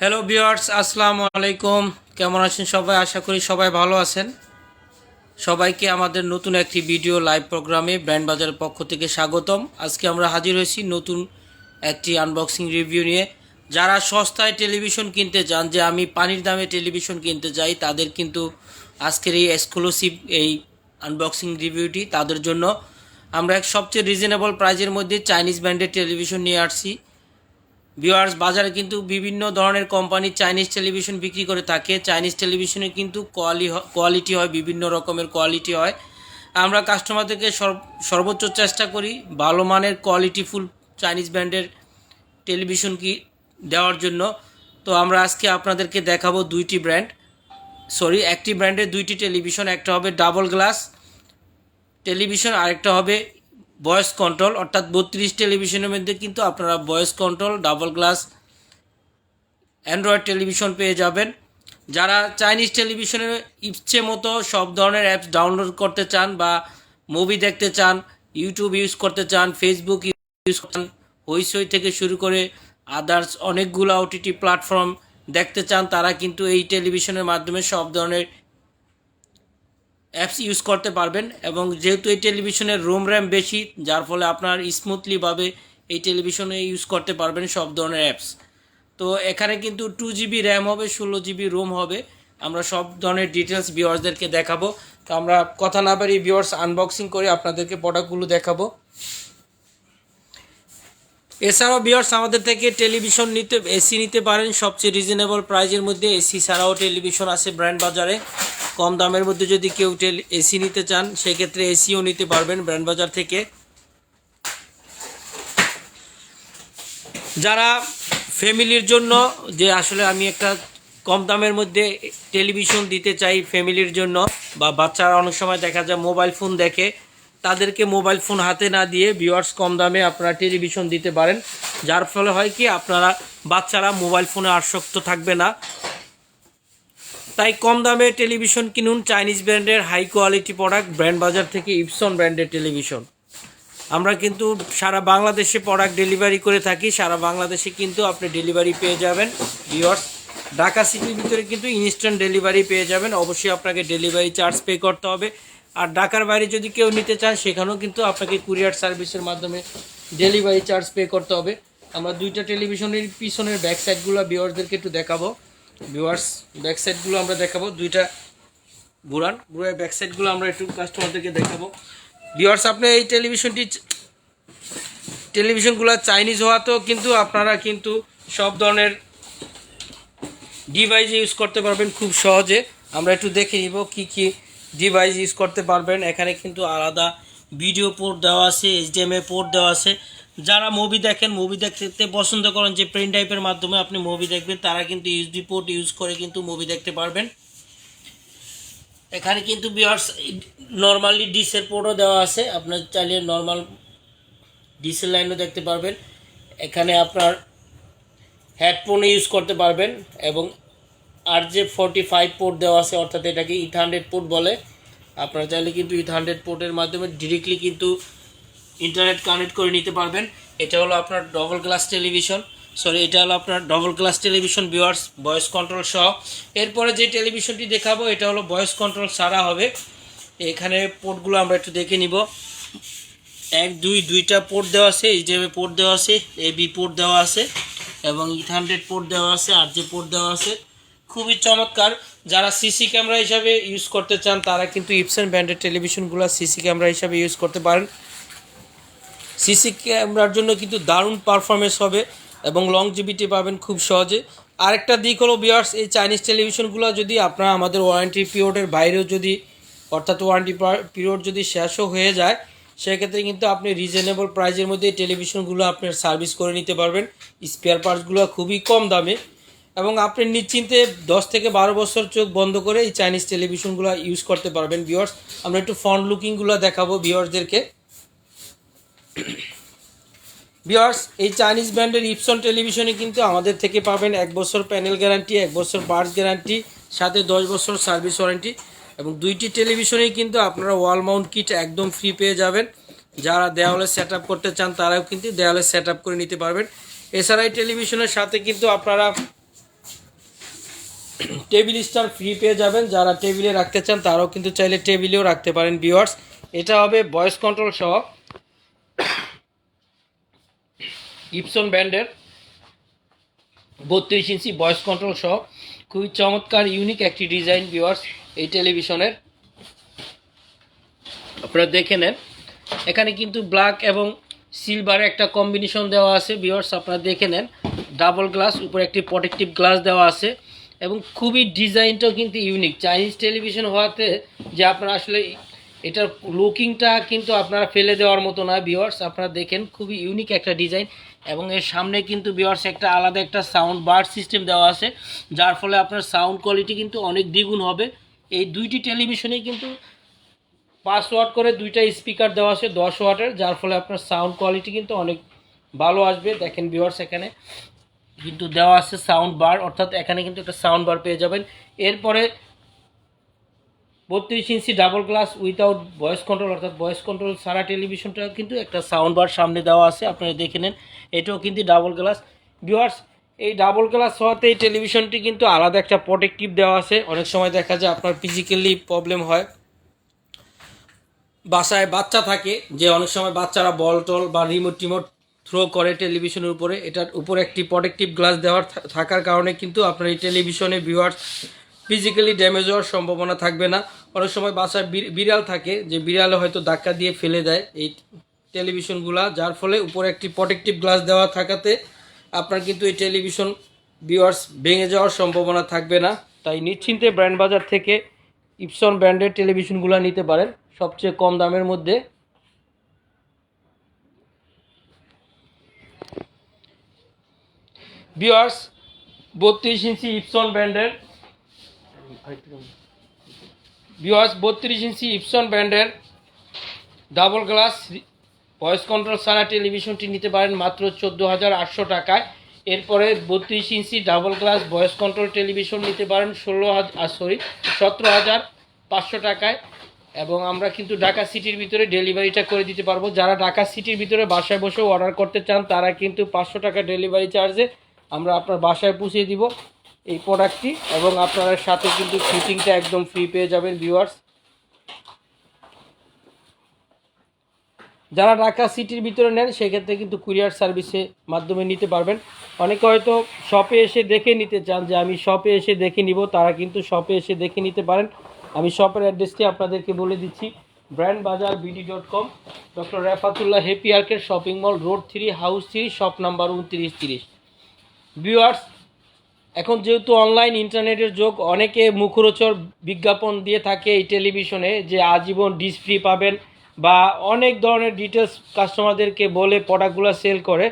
Hello viewers, আসসালামু আলাইকুম। কেমন আছেন সবাই? আশা করি সবাই ভালো আছেন। সবাইকে আমাদের নতুন একটি ভিডিও লাইভ প্রোগ্রামে ব্র্যান্ড বাজারের পক্ষ থেকে স্বাগতম। আজকে আমরা হাজির হয়েছি নতুন একটি আনবক্সিং রিভিউ নিয়ে। যারা সস্তায় টেলিভিশন কিনতে চান, যে আমি পানির দামে টেলিভিশন কিনতে চাই, তাদের কিন্তু আজকের এই এক্সক্লুসিভ এই আনবক্সিং রিভিউটি তাদের জন্য। আমরা এক সবচেয়ে রিজনেবল প্রাইজের মধ্যে চাইনিজ ব্র্যান্ডের টেলিভিশন নিয়ে আসছি। ভিউয়ার্স, বাজারে কিন্তু বিভিন্ন ধরনের কোম্পানি চাইনিজ টেলিভিশন বিক্রি করে থাকে। চাইনিজ টেলিভিশনে কিন্তু কোয়ালিটি হয়, বিভিন্ন রকমের কোয়ালিটি হয়। আমরা কাস্টমারদেরকে সর্বোচ্চ চেষ্টা করি ভালো মানের কোয়ালিটিফুল চাইনিজ ব্র্যান্ডের টেলিভিশন দেওয়ার জন্য। তো আমরা আজকে আপনাদেরকে দেখাবো একটি ব্র্যান্ডের দুইটি টেলিভিশন। একটা হবে ডাবল গ্লাস টেলিভিশন, আরেকটা হবে ভয়েস কন্ট্রোল, অর্থাৎ 32 টেলিভিশনের মধ্যে কিন্তু আপনারা voice control double glass Android television পেয়ে যাবেন। যারা চাইনিজ টেলিভিশনের ইচ্ছে মতো সব ধরনের অ্যাপস ডাউনলোড করতে চান বা মুভি দেখতে চান, ইউটিউব ইউজ করতে চান, ফেসবুক ইউজ করতে চান, হইচই থেকে শুরু করে আদার্স অনেকগুলো ওটিটি প্ল্যাটফর্ম দেখতে চান, তারা কিন্তু এই টেলিভিশনের মাধ্যমে সব ধরনের অ্যাপস ইউজ করতে পারবেন। এবং যেহেতু এই টেলিভিশনের রোম র্যাম বেশি, যার ফলে আপনার স্মুথলিভাবে এই টেলিভিশনে ইউজ করতে পারবেন সব ধরনের অ্যাপস। তো এখানে কিন্তু 2 GB র্যাম হবে, 16 GB রোম হবে। আমরা সব ধরনের ডিটেলস ভিউয়ার্সদেরকে দেখাবো। তো আমরা কথা না বাড়িয়ে ভিউয়ার্স আনবক্সিং করে আপনাদেরকে প্রোডাক্টগুলো দেখাবো। এছাড়াও ভিউয়ার্স, আমাদের থেকে টেলিভিশন এসি নিতে পারেন সবচেয়ে রিজনেবল প্রাইজের মধ্যে। এসি ছাড়াও টেলিভিশন আছে ব্র্যান্ড বাজারে। কম দামের মধ্যে যদি কেউ এসি নিতে চান, সেক্ষেত্রে এসিও নিতে পারবেন ব্র্যান্ড বাজার থেকে। যারা ফ্যামিলির জন্য, যে আসলে আমি একটা কম দামের মধ্যে টেলিভিশন দিতে চাই ফ্যামিলির জন্য, বা বাচ্চারা অনেক সময় দেখা যায় মোবাইল ফোন দেখে, তাদেরকে মোবাইল ফোন হাতে না দিয়ে ভিউয়ার্স কম দামে আপনারা টেলিভিশন দিতে পারেন। যার ফলে হয় কি, আপনারা বাচ্চারা মোবাইল ফোনে আসক্ত থাকবে না। তাই কম দামে টেলিভিশন কিনুন চাইনিজ ব্র্যান্ডের হাই কোয়ালিটি প্রোডাক্ট ব্র্যান্ড বাজার থেকে, ইপসন ব্র্যান্ডের টেলিভিশন। আমরা কিন্তু সারা বাংলাদেশে প্রোডাক্ট ডেলিভারি করে থাকি। সারা বাংলাদেশে কিন্তু আপনি ডেলিভারি পেয়ে যাবেন ভিউয়ার্স। ঢাকা সিটির ভিতরে কিন্তু ইনস্ট্যান্ট ডেলিভারি পেয়ে যাবেন। অবশ্যই আপনাকে ডেলিভারি চার্জ পে করতে হবে। আর ঢাকার বাইরে যদি কেউ নিতে চান, সেখানেও কিন্তু আপনাকে কুরিয়ার সার্ভিসের মাধ্যমে ডেলিভারি চার্জ পে করতে হবে। আমরা দুইটা টেলিভিশনের পিছনের ব্যাক সাইডগুলো ভিউয়ার্সদেরকে একটু দেখাবো। ভিউয়ার্স, ব্যাক সাইডগুলো আমরা দেখাবো, দুইটা ঘুরায় ব্যাক সাইডগুলো আমরা একটু কাস্টমারদেরকে দেখাবো। ভিউয়ার্স, আপনি এই টেলিভিশনগুলো চাইনিজ হওয়াতেও কিন্তু আপনারা কিন্তু সব ধরনের ডিভাইস ইউজ করতে পারবেন খুব সহজে। আমরা একটু দেখে নিব কি কি ডিভাইস ইউজ করতে পারবেন। এখানে কিন্তু আলাদা ভিডিও পোর্ট দেওয়া আছে, HDMI পোর্ট দেওয়া আছে। যারা মুভি দেখতে পছন্দ করেন, যে পেন টাইপের মাধ্যমে আপনি মুভি দেখবেন, তারা কিন্তু USB পোর্ট ইউজ করে কিন্তু মুভি দেখতে পারবেন। এখানে কিন্তু ভিউয়ার্স নর্মালি ডিসের পোর্টও দেওয়া আছে, আপনার চাইলে নর্মাল ডিসেল লাইনও দেখতে পারবেন। এখানে আপনার হেডফোন ইউজ করতে পারবেন, এবং RJ45 পোর্ট দেওয়া আছে, অর্থাৎ এটাকে ইথারনেট পোর্ট বলে। আপনারা চাইলে কিন্তু ইথারনেট পোর্টের মাধ্যমে ডিরেক্টলি কিন্তু ইন্টারনেট কানেক্ট করে নিতে পারবেন। এটা হলো আপনার double glass television viewers, voice control সহ। এরপরে যে টেলিভিশনটি দেখাবো, এটা হলো ভয়েস কন্ট্রোল ছাড়া হবে। এখানে পোর্টগুলো আমরা একটু দেখে নিব। দুইটা পোর্ট দেওয়া আছে, HDMI পোর্ট দেওয়া আছে, AB পোর্ট দেওয়া আছে, এবং ইথারনেট পোর্ট দেওয়া আছে, RJ পোর্ট দেওয়া আছে। খুবই চমৎকার। যারা সিসি ক্যামেরা হিসাবে ইউজ করতে চান, তারা কিন্তু ইপসন ব্র্যান্ডের টেলিভিশনগুলো সিসি ক্যামেরা হিসাবে ইউজ করতে পারেন। সিসি ক্যামেরার জন্য কিন্তু দারুণ পারফরমেন্স হবে এবং লংজিভিটি পাবেন খুব সহজে। আরেকটা দিক হলো ভিউয়ার্স, এই চাইনিজ টেলিভিশনগুলো যদি আপনারা আমাদের ওয়ারেন্টি পিরিয়ডের বাইরেও যদি, অর্থাৎ ওয়ারেন্টি পিরিয়ড যদি শেষও হয়ে যায়, সেক্ষেত্রে কিন্তু আপনি রিজনেবল প্রাইজের মধ্যে এই টেলিভিশনগুলো আপনার সার্ভিস করে নিতে পারবেন। স্পেয়ার পার্টসগুলো খুবই কম দামে, এবং আপনি নিশ্চিন্তে 10 থেকে 12 বছর চোখ বন্ধ করে এই চাইনিজ টেলিভিশনগুলো ইউজ করতে পারবেন। ভিউয়ার্স, আমরা একটু ফ্রন্ট লুকিংগুলো দেখাবো ভিউয়ার্সদেরকে। ভিউয়ার্স, এই চাইনিজ ব্র্যান্ডের ইপসন টেলিভিশনে কিন্তু আমাদের থেকে পাবেন 1 বছর প্যানেল গ্যারান্টি, 1 বছর পার্টস গ্যারান্টি, সাথে 10 বছর সার্ভিস ওয়ারেন্টি, এবং দুইটি টেলিভিশনেই কিন্তু আপনারা ওয়াল মাউন্ট কিট একদম ফ্রি পেয়ে যাবেন। যারা দেওয়ালে সেট আপ করতে চান, তারাও কিন্তু দেওয়ালে সেট আপ করে নিতে পারবেন। এছাড়া এই টেলিভিশনের সাথে কিন্তু আপনারা টেবিল স্ট্যান্ড ফ্রি পেয়ে যাবেন। যারা টেবিলে রাখতে চান তারাও কিন্তু চাইলে টেবিলেও রাখতে পারেন ভিউয়ার্স। এটা হবে ভয়েস কন্ট্রোল সহ ইপসন ব্র্যান্ডের 32 ইঞ্চি ভয়েস কন্ট্রোল সহ খুবই চমৎকার ইউনিক একটি ডিজাইন ভিউয়ার্স এই টেলিভিশনের। আপনারা দেখে নেন, এখানে কিন্তু ব্ল্যাক এবং সিলভারে একটা কম্বিনেশন দেওয়া আছে ভিউয়ার্স। আপনারা দেখে নেন, ডাবল গ্লাস, উপরে একটি প্রোটেক্টিভ গ্লাস দেওয়া আছে এবং খুবই ডিজাইনটাও কিন্তু ইউনিক। চাইনিজ টেলিভিশন হওয়াতে যে আপনারা আসলে এটার লুকিংটা কিন্তু আপনারা ফেলে দেওয়ার মতো না ভিউয়ার্স। আপনারা দেখেন খুবই ইউনিক একটা ডিজাইন এবং এর সামনে কিন্তু ভিউয়ার্স একটা আলাদা একটা সাউন্ড বার সিস্টেম দেওয়া আছে, যার ফলে আপনার সাউন্ড কোয়ালিটি কিন্তু অনেক দ্বিগুণ হবে। এই দুইটি টেলিভিশনেই কিন্তু 5 ওয়াট করে দুইটা স্পিকার দেওয়া আছে 10 ওয়াটের, যার ফলে আপনার সাউন্ড কোয়ালিটি কিন্তু অনেক ভালো আসবে। দেখেন ভিউয়ার্স, এখানে কিন্তু দেওয়া আছে সাউন্ড বার, অর্থাৎ এখানে কিন্তু একটা সাউন্ড বার পেয়ে যাবেন। এরপরে 32 inch double glass without voice control, অর্থাৎ ভয়েস কন্ট্রোল সারা টেলিভিশনটা কিন্তু একটা সাউন্ড বার সামনে দেওয়া আছে, আপনারা দেখে নেন। এটাও কিন্তু ডাবল গ্লাস ভিউয়ার্স। এই ডাবল গ্লাস হওয়াতে এই টেলিভিশনটি কিন্তু আলাদা একটা প্রোটেক্টিভ দেওয়া আছে। অনেক সময় দেখা যায় আপনার ফিজিক্যালি প্রবলেম হয়, বাসায় বাচ্চা থাকে, যে অনেক সময় বাচ্চারা বল টল বা রিমোট টিমোট থ্রো করে টেলিভিশনের উপরে, এটার উপরে একটি প্রোটেক্টিভ গ্লাস দেওয়ার থাকার কারণে কিন্তু আপনার এই টেলিভিশনে ভিউয়ার্স ফিজিক্যালি ড্যামেজ হওয়ার সম্ভাবনা থাকবে না। অনেক সময় বাসায় বিড়াল থাকে, যে বিড়ালে হয়তো ধাক্কা দিয়ে ফেলে দেয় এই টেলিভিশনগুলা, যার ফলে উপরে একটি প্রোটেক্টিভ গ্লাস দেওয়া থাকাতে আপনার কিন্তু এই টেলিভিশন ভিউয়ার্স ভেঙে যাওয়ার সম্ভাবনা থাকবে না। তাই নিশ্চিন্তে ব্র্যান্ড বাজার থেকে ইপসন ব্র্যান্ডের টেলিভিশনগুলো নিতে পারেন সবচেয়ে কম দামের মধ্যে। ভিউয়ার্স 32 ইঞ্চি ইপসন ব্র্যান্ডের ডাবল গ্লাস ভয়েস কন্ট্রোল সারা টেলিভিশনটি নিতে পারেন মাত্র 14,800 টাকায়। এরপরে 32 inch double glass voice control television নিতে পারেন 17,500 টাকায়। এবং আমরা কিন্তু ঢাকা সিটির ভিতরে ডেলিভারিটা করে দিতে পারবো। যারা ঢাকা সিটির ভিতরে বাসায় বসেও অর্ডার করতে চান তারা কিন্তু 500 টাকা ডেলিভারি চার্জে আমরা আপনার বাসায় পৌঁছে দিব এই প্রোডাক্টটি, এবং আপনারা সাথে কিন্তু ফিটিংটা একদম ফ্রি পেয়ে যাবেন ভিউয়ার্স। যারা ঢাকা সিটির ভিতরে নেন সেক্ষেত্রে কিন্তু কুরিয়ার সার্ভিসের মাধ্যমে নিতে পারবেন। অনেকে হয়তো শপে এসে দেখে নিতে চান, যে আমি শপে এসে দেখে নিব, তারা কিন্তু শপে এসে দেখে নিতে পারেন। আমি শপের অ্যাড্রেসটি আপনাদেরকে বলে দিচ্ছি, ব্র্যান্ড বাজার BD.com, doctor Refatullah happy arcade shopping mall, road 3, house 3, shop number 2930। Viewers, এখন যেহেতু অনলাইন ইন্টারনেটের যুগ, অনেকে মুখরোচক বিজ্ঞাপন দিয়ে থাকে এই টেলিভিশনে, যে আজীবন ডিশ ফ্রি পাবেন বা অনেক ধরনের ডিটেলস কাস্টমারদেরকে বলে প্রোডাক্টগুলো সেল করে।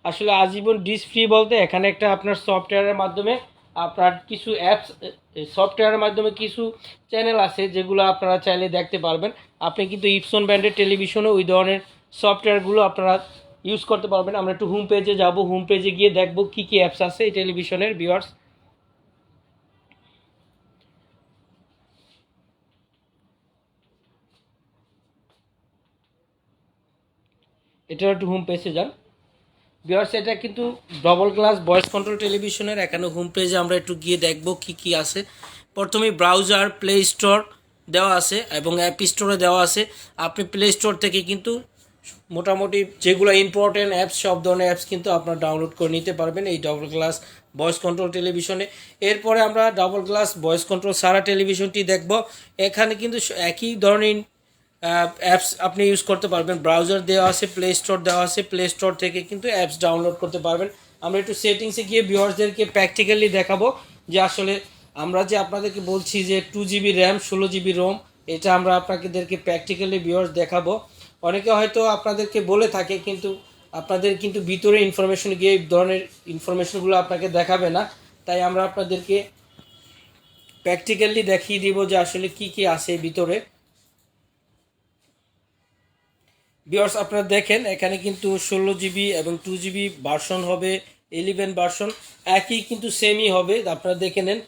আসলে আজীবন ডিশ ফ্রি বলতে এখানে একটা আপনার সফটওয়্যারের মাধ্যমে আপনার কিছু অ্যাপস, সফটওয়্যারের মাধ্যমে কিছু চ্যানেল আছে যেগুলো আপনারা চাইলে দেখতে পারবেন। আপনি কিন্তু ইপসন ব্র্যান্ডের টেলিভিশনে ওই ধরনের সফটওয়্যারগুলো আপনারা ইউজ করতে পারবেন। আমরা একটু হোম পেজে যাব, হোম পেজে গিয়ে দেখব কী কী অ্যাপস আছে এই টেলিভিশনের ভিউয়ার্স। এটা একটু হোম পেজে যান ভিউয়ার্স। এটা কিন্তু ডবল গ্লাস ভয়েস কন্ট্রোল টেলিভিশনের এখানে হোম পেজে আমরা একটু গিয়ে দেখব কী কী আছে। প্রথমে ব্রাউজার, প্লে স্টোর দেওয়া আছে এবং অ্যাপ স্টোরে দেওয়া আছে। আপনি প্লে স্টোর থেকে কিন্তু মোটামুটি যেগুলো ইম্পর্টেন্ট অ্যাপস, সব ধরনের অ্যাপস কিন্তু আপনার ডাউনলোড করে নিতে পারবেন এই ডবল গ্লাস ভয়েস কন্ট্রোল টেলিভিশনে। এরপরে আমরা ডাবল গ্লাস ভয়েস কন্ট্রোল সারা টেলিভিশনটি দেখব। এখানে কিন্তু একই ধরনের অ্যাপস আপনি ইউজ করতে পারবেন। ব্রাউজার দেওয়া আছে, প্লে স্টোর দেওয়া আছে, প্লে স্টোর থেকে কিন্তু অ্যাপস ডাউনলোড করতে পারবেন। আমরা একটু সেটিংসে গিয়ে ভিউয়ার্সদেরকে প্র্যাকটিক্যালি দেখাবো যে আসলে আমরা যে আপনাদেরকে বলছি যে 2GB র্যাম 16GB রোম, এটা আমরা আপনাদেরকে প্র্যাকটিক্যালি ভিউয়ার্স দেখাবো। অনেকে হয়তো আপনাদেরকে বলে থাকে, কিন্তু আপনাদের কিন্তু ভিতরে ইনফরমেশন গিয়ে এই ধরনের ইনফরমেশনগুলো আপনাকে দেখাবে না। তাই আমরা আপনাদেরকে প্র্যাকটিক্যালি দেখিয়ে দিব যে আসলে কি কি আছে ভিতরে। ভিউয়ার্স, আপনারা দেখেন এখানে কিন্তু 16GB এবং 2GB ভার্সন হবে, 11 ভার্সন একই কিন্তু সেমই হবে। আপনারা দেখে নেন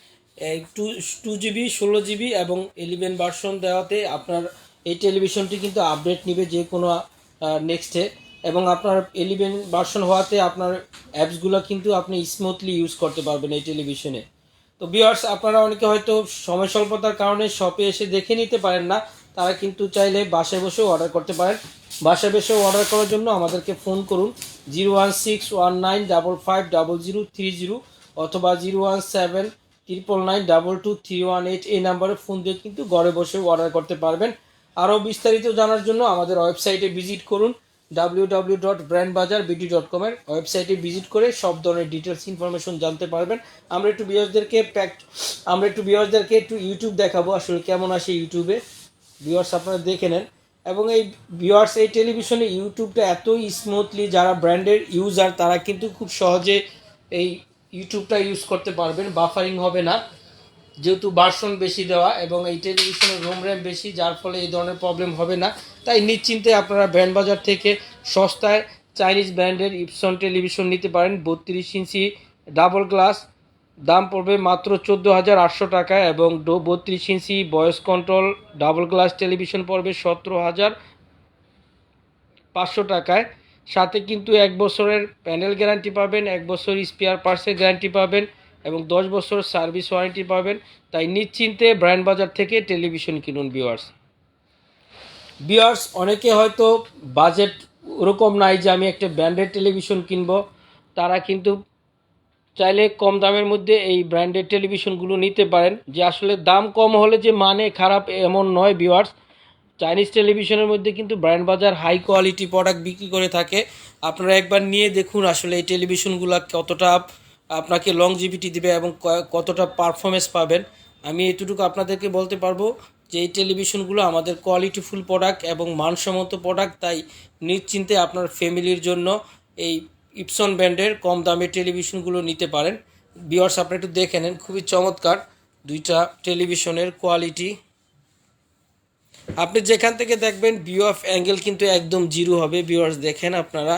2GB 16GB এবং 11 ভার্সন দেওয়াতে আপনার এই টেলিভিশনটি কিন্তু আপডেট নেবে যে কোনো নেক্সটে, এবং আপনার 11 ভার্সন হওয়াতে আপনার অ্যাপসগুলো কিন্তু আপনি স্মুথলি ইউজ করতে পারবেন এই টেলিভিশনে। তো ভিউয়ার্স, আপনারা অনেকে হয়তো সময় স্বল্পতার কারণে শপে এসে দেখে নিতে পারেন না, তারা কিন্তু চাইলে বাসায় বসেও অর্ডার করতে পারেন। বাসায় বসেও অর্ডার করার জন্য আমাদেরকে ফোন করুন 01619550030 অথবা 017992231 এই নাম্বারে ফোন দিয়ে কিন্তু ঘরে বসেও অর্ডার করতে পারবেন। আরও বিস্তারিত জানার জন্য আমাদের ওয়েবসাইটে ভিজিট করুন www.brandbazaarbd.com এর ওয়েবসাইটে ভিজিট করে সব ধরনের ডিটেলস ইনফরমেশন জানতে পারবেন। আমরা একটু ভিউয়ারদেরকে একটু ইউটিউব দেখাবো আসলে কেমন আসে ইউটিউবে। ভিউয়ার্স আপনারা দেখে নেন। এবং এই ভিউয়ার্স এই টেলিভিশনে ইউটিউবটা এতই স্মুথলি, যারা ব্র্যান্ডের ইউজার তারা কিন্তু খুব সহজে এই ইউটিউবটা ইউজ করতে পারবেন, বাফারিং হবে না, যেহেতু ভার্সন বেশি দেওয়া এবং এই টেলিভিশনের রোম র্যাম বেশি, যার ফলে এই ধরনের প্রবলেম হবে না। তাই নিশ্চিন্তে আপনারা ব্র্যান্ড বাজার থেকে সস্তায় চাইনিজ ব্র্যান্ডের ইপসন টেলিভিশন নিতে পারেন। 32 ইঞ্চি ডাবল গ্লাস, দাম পড়বে মাত্র 14,800 টাকায়, এবং 32 inch voice control double glass television পড়বে 17,500 টাকায়। সাথে কিন্তু 1 বছরের প্যানেল গ্যারান্টি পাবেন, 1 বছর স্পেয়ার পার্টসের গ্যারান্টি পাবেন এবং 10 বছর সার্ভিস ওয়ারেন্টি পাবেন। তাই নিশ্চিন্তে ব্র্যান্ড বাজার থেকে টেলিভিশন কিনুন ভিউয়ার্স। অনেকে হয়তো বাজেট ওরকম নাই যে আমি একটা ব্র্যান্ডেড টেলিভিশন কিনবো, তারা কিন্তু চাইলে কম দামের মধ্যে এই ব্র্যান্ডেড টেলিভিশনগুলো নিতে পারেন। যে আসলে দাম কম হলে যে মানে খারাপ এমন নয় ভিউয়ার্স। চাইনিজ টেলিভিশনের মধ্যে কিন্তু ব্র্যান্ড বাজার হাই কোয়ালিটি প্রোডাক্ট বিক্রি করে থাকে। আপনারা একবার নিয়ে দেখুন আসলে এই টেলিভিশনগুলো কতটা আপনাকে লংজিভিটি দিবে এবং কতটা পারফরমেন্স পাবেন। আমি এতটুকু আপনাদেরকে বলতে পারবো যে এই টেলিভিশনগুলো আমাদের কোয়ালিটিফুল প্রোডাক্ট এবং মানসম্মত প্রোডাক্ট। তাই নিশ্চিন্তে আপনার ফ্যামিলির জন্য এই ইপসন ব্র্যান্ডের কম দামের টেলিভিশনগুলো নিতে পারেন। ভিউয়ার্স আপনারা একটু দেখে নেন, খুবই চমৎকার দুইটা টেলিভিশনের কোয়ালিটি। আপনি যেখান থেকে দেখবেন ভিউ অফ অ্যাঙ্গেল কিন্তু একদম জিরো হবে। ভিউয়ার্স দেখেন আপনারা,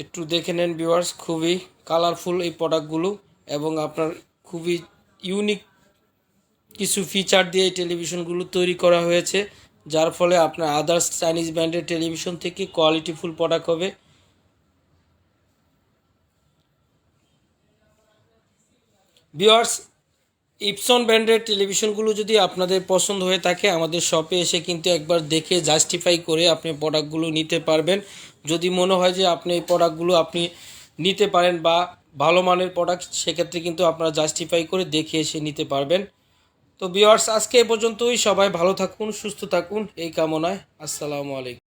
একটু দেখে নেন ভিউয়ার্স, খুবই কালারফুল এই প্রোডাক্টগুলো এবং আপনার খুবই ইউনিক কিছু ফিচার দিয়ে এই টেলিভিশনগুলো তৈরি করা হয়েছে, যার ফলে আপনার আদার্স চাইনিজ ব্র্যান্ডের টেলিভিশন থেকে কোয়ালিটিফুল প্রোডাক্ট হবে। ভিউয়ার্স, ইপসন ব্র্যান্ডের টেলিভিশনগুলো যদি আপনাদের পছন্দ হয়ে থাকে আমাদের শপে এসে কিন্তু একবার দেখে জাস্টিফাই করে আপনি প্রোডাক্টগুলো নিতে পারবেন। যদি মনে হয় যে আপনি এই প্রোডাক্টগুলো আপনি নিতে পারেন বা ভালো মানের প্রোডাক্ট, সেক্ষেত্রে কিন্তু আপনারা জাস্টিফাই করে দেখে এসে নিতে পারবেন। তো ভিউয়ার্স, আজকে এ পর্যন্তই। সবাই ভালো থাকুন, সুস্থ থাকুন এই কামনায়। আসসালামু আলাইকুম।